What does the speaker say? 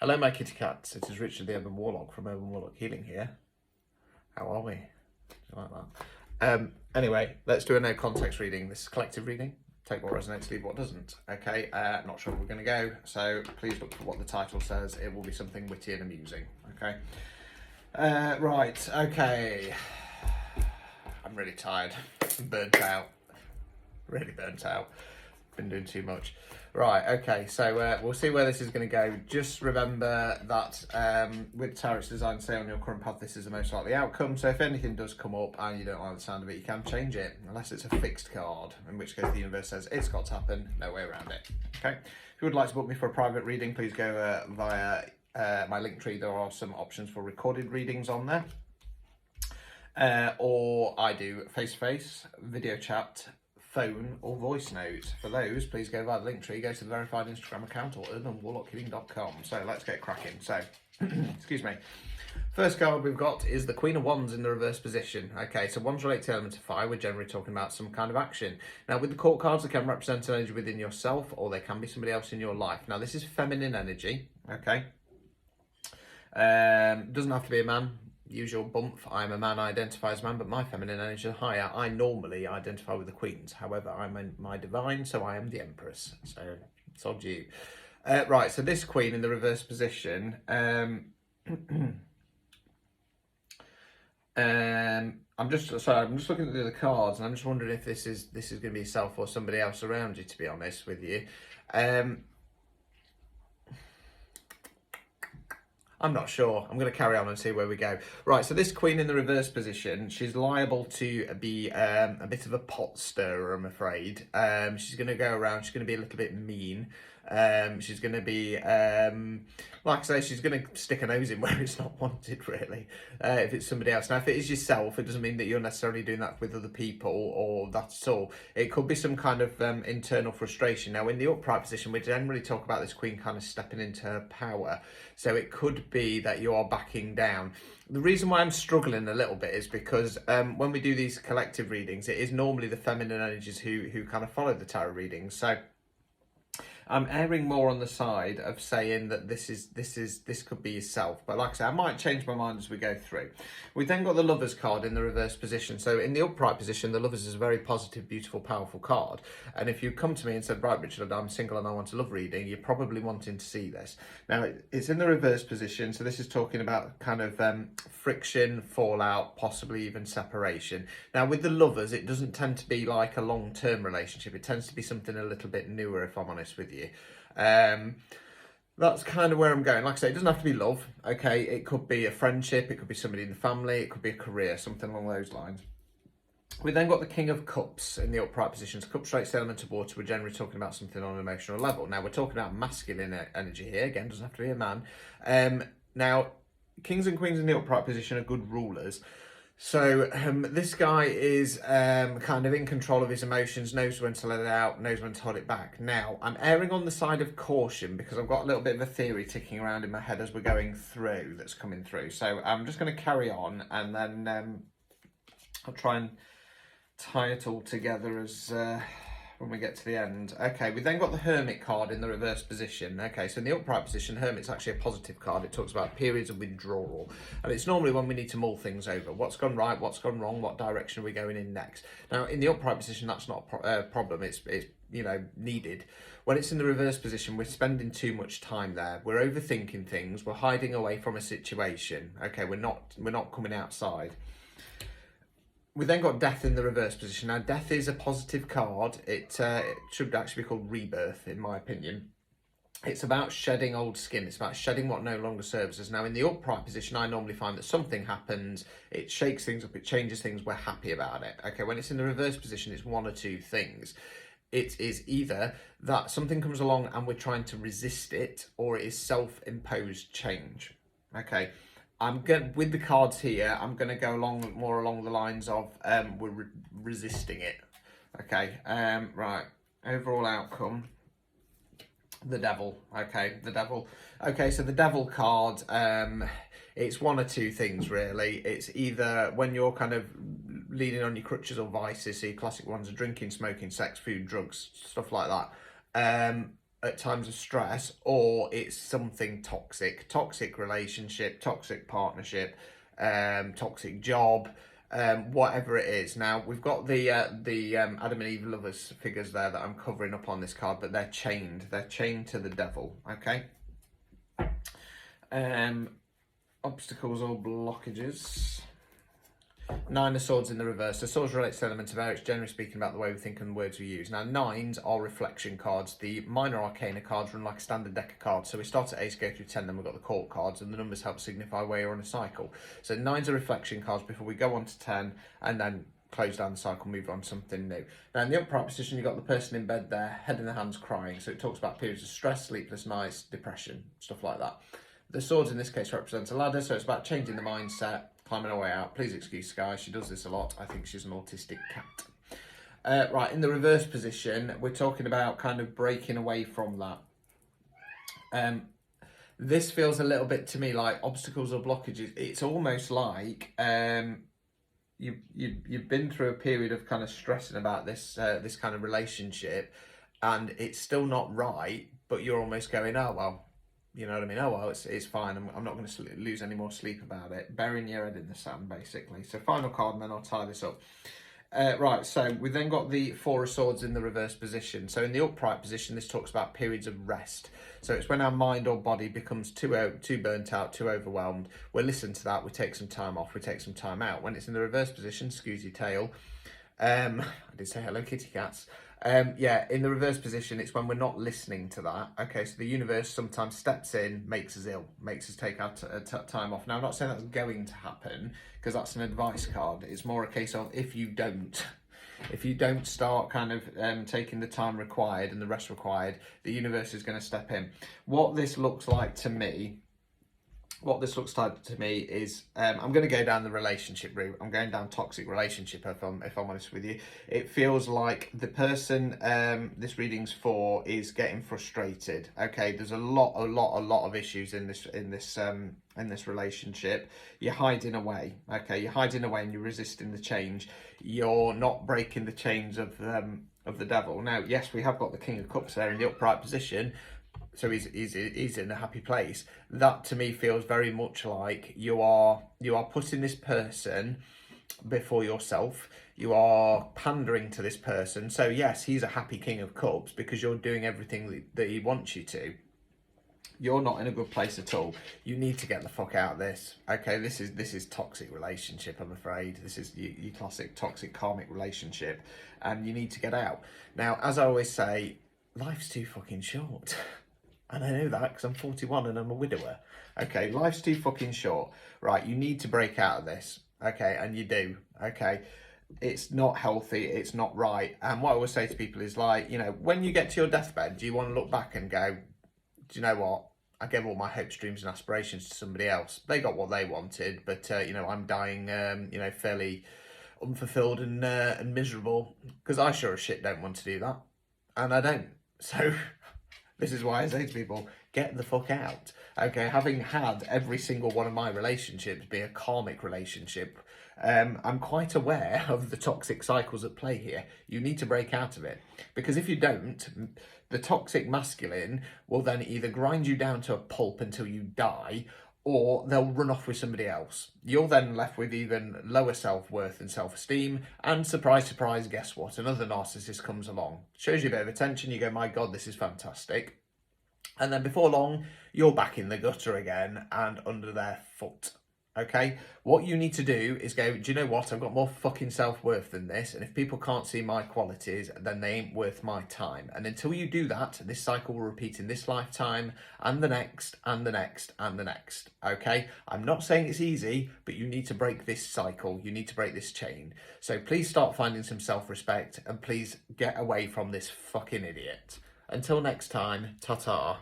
Hello, my kitty cats. It is Richard the Urban Warlock from Urban Warlock Healing here. How are we? Do you like that? Anyway, let's do a no context reading. This is collective reading. Take what resonates, leave what doesn't. Okay, not sure where we're going to go, so please look for what the title says. It will be something witty and amusing. Okay. Right. Okay. I'm really tired. I'm burnt out. Really burnt out. Been doing too much. Right, okay, so we'll see where this is going to go. Just remember that with Tarot's design, say on your current path, this is the most likely outcome. So if anything does come up and you don't like the sound of it, you can change it, unless it's a fixed card, in which case the universe says it's got to happen, no way around it. Okay, if you would like to book me for a private reading, please go via my link tree. There are some options for recorded readings on there. Or I do face-to-face, video chat, phone or voice note. For those, please go via the link tree, go to the verified Instagram account or urbanwarlockhealing.com. So let's get cracking. So, excuse me. First card we've got is the Queen of Wands in the reverse position. Okay, so wands relate to the element of fire. We're generally talking about some kind of action. Now, with the court cards, they can represent an energy within yourself or they can be somebody else in your life. Now, this is feminine energy, okay? Doesn't have to be a man. Usual bump, I'm a man, I identify as a man, but my feminine energy is higher. I normally identify with the queens. However, I'm in my divine, so I am the empress. So it's on you. Right, so this queen in the reverse position, I'm just looking at the other cards, and I'm just wondering if this is going to be yourself or somebody else around you, to be honest with you. I'm not sure. I'm going to carry on and see where we go. Right, so this queen in the reverse position, she's liable to be a bit of a pot stirrer, I'm afraid. She's going to go around, she's going to be a little bit mean. She's going to be, like I say, she's going to stick her nose in where it's not wanted, really, if it's somebody else. Now, if it is yourself, it doesn't mean that you're necessarily doing that with other people or that at all. It could be some kind of internal frustration. Now, in the upright position, we generally talk about this queen kind of stepping into her power. So it could be that you are backing down. The reason why I'm struggling a little bit is because when we do these collective readings, it is normally the feminine energies who kind of follow the tarot readings. So I'm erring more on the side of saying that this could be yourself, but like I say, I might change my mind as we go through. We then got the Lovers card in the reverse position. So in the upright position, the Lovers is a very positive, beautiful, powerful card. And if you come to me and said, right, Richard, I'm single and I want a love reading, you're probably wanting to see this. Now, it's in the reverse position, so this is talking about kind of friction, fallout, possibly even separation. Now, with the Lovers, it doesn't tend to be like a long-term relationship. It tends to be something a little bit newer, if I'm honest with you. That's kind of where I'm going. Like I say, it doesn't have to be love, okay? It could be a friendship, it could be somebody in the family, it could be a career, something along those lines. We then got the King of Cups in the upright positions. Cups relates to the element of water. We're generally talking about something on an emotional level. Now, we're talking about masculine energy here. Again, doesn't have to be a man. Now, kings and queens in the upright position are good rulers. So this guy is kind of in control of his emotions, knows when to let it out, knows when to hold it back. Now, I'm erring on the side of caution because I've got a little bit of a theory ticking around in my head as we're going through, that's coming through. So I'm just going to carry on and then I'll try and tie it all together as when we get to the end. Okay, we then got the Hermit card in the reverse position. Okay, so in the upright position, Hermit's actually a positive card. It talks about periods of withdrawal. And it's normally when we need to mull things over. What's gone right, what's gone wrong, what direction are we going in next? Now, in the upright position, that's not a problem. It's you know, needed. When it's in the reverse position, we're spending too much time there. We're overthinking things. We're hiding away from a situation. Okay, we're not coming outside. We then got Death in the reverse position. Now, Death is a positive card. It should actually be called Rebirth, in my opinion. It's about shedding old skin. It's about shedding what no longer serves us. Now, in the upright position, I normally find that something happens, it shakes things up, it changes things, we're happy about it. Okay, when it's in the reverse position, it's one or two things. It is either that something comes along and we're trying to resist it, or it is self-imposed change. Okay. With the cards here, I'm going to go more along the lines of we're resisting it. Okay, right. Overall outcome, the Devil. Okay, the Devil. Okay, so the Devil card, it's one or two things, really. It's either when you're kind of leaning on your crutches or vices, so your classic ones are drinking, smoking, sex, food, drugs, stuff like that. at times of stress, or it's something toxic, toxic relationship, toxic partnership, toxic job, whatever it is. Now we've got the Adam and Eve lovers figures there that I'm covering up on this card, but they're chained to the devil. Okay. Obstacles or blockages. Nine of Swords in the reverse. So swords relates to elements of air. It's generally speaking about the way we think and the words we use. Now, nines are reflection cards. The minor arcana cards run like a standard deck of cards. So we start at 8, go through 10, then we've got the court cards, and the numbers help signify where you're on a cycle. So nines are reflection cards before we go on to 10, and then close down the cycle, move on to something new. Now, in the upright position, you've got the person in bed there, head in the hands, crying. So it talks about periods of stress, sleepless nights, depression, stuff like that. The swords in this case represents a ladder, so it's about changing the mindset, climbing her way out. Please excuse Sky, she does this a lot. I think she's an autistic cat. Right, in the reverse position, we're talking about kind of breaking away from that. This feels a little bit to me like obstacles or blockages. It's almost like you've been through a period of kind of stressing about this this kind of relationship, and it's still not right, but you're almost going, oh well. You know what I mean? Oh, well, it's fine. I'm not going to lose any more sleep about it. Burying your head in the sand, basically. So final card, and then I'll tie this up. Right, so we then got the Four of Swords in the reverse position. So in the upright position, this talks about periods of rest. So it's when our mind or body becomes too burnt out, too overwhelmed. We'll listen to that. We take some time off. We take some time out. When it's in the reverse position, squeeze your tail. I did say hello, kitty cats. Yeah, in the reverse position, it's when we're not listening to that. Okay, so the universe sometimes steps in, makes us ill, makes us take our time off. Now, I'm not saying that's going to happen, because that's an advice card. It's more a case of if you don't start kind of taking the time required and the rest required, the universe is going to step in. What this looks like to me is I'm going to go down the relationship route. I'm going down toxic relationship if I'm honest with you. It feels like the person this reading's for is getting frustrated. Okay, there's a lot of issues in this relationship. You're hiding away. Okay, you're hiding away and you're resisting the change. You're not breaking the chains of the devil. Now, yes, we have got the King of Cups there in the upright position. So he's in a happy place. That to me feels very much like you are putting this person before yourself. You are pandering to this person. So yes, he's a happy King of Cups because you're doing everything that he wants you to. You're not in a good place at all. You need to get the fuck out of this. Okay, this is toxic relationship, I'm afraid. This is your classic toxic karmic relationship, and you need to get out. Now, as I always say, life's too fucking short. And I know that because I'm 41 and I'm a widower. Okay, life's too fucking short. Right, you need to break out of this. Okay, and you do. Okay, it's not healthy. It's not right. And what I always say to people is like, you know, when you get to your deathbed, do you want to look back and go, do you know what? I gave all my hopes, dreams and aspirations to somebody else. They got what they wanted, but, you know, I'm dying, you know, fairly unfulfilled and miserable because I sure as shit don't want to do that. And I don't. So... This is why I say to people, get the fuck out. Okay, having had every single one of my relationships be a karmic relationship, I'm quite aware of the toxic cycles at play here. You need to break out of it. Because if you don't, the toxic masculine will then either grind you down to a pulp until you die, or they'll run off with somebody else. You're then left with even lower self-worth and self-esteem, and surprise, surprise, guess what? Another narcissist comes along. Shows you a bit of attention, you go, my God, this is fantastic. And then before long, you're back in the gutter again and under their foot. Okay, what you need to do is go, do you know what? I've got more fucking self-worth than this. And if people can't see my qualities, then they ain't worth my time. And until you do that, this cycle will repeat in this lifetime and the next and the next and the next. Okay, I'm not saying it's easy, but you need to break this cycle. You need to break this chain. So please start finding some self-respect and please get away from this fucking idiot. Until next time, ta-ta.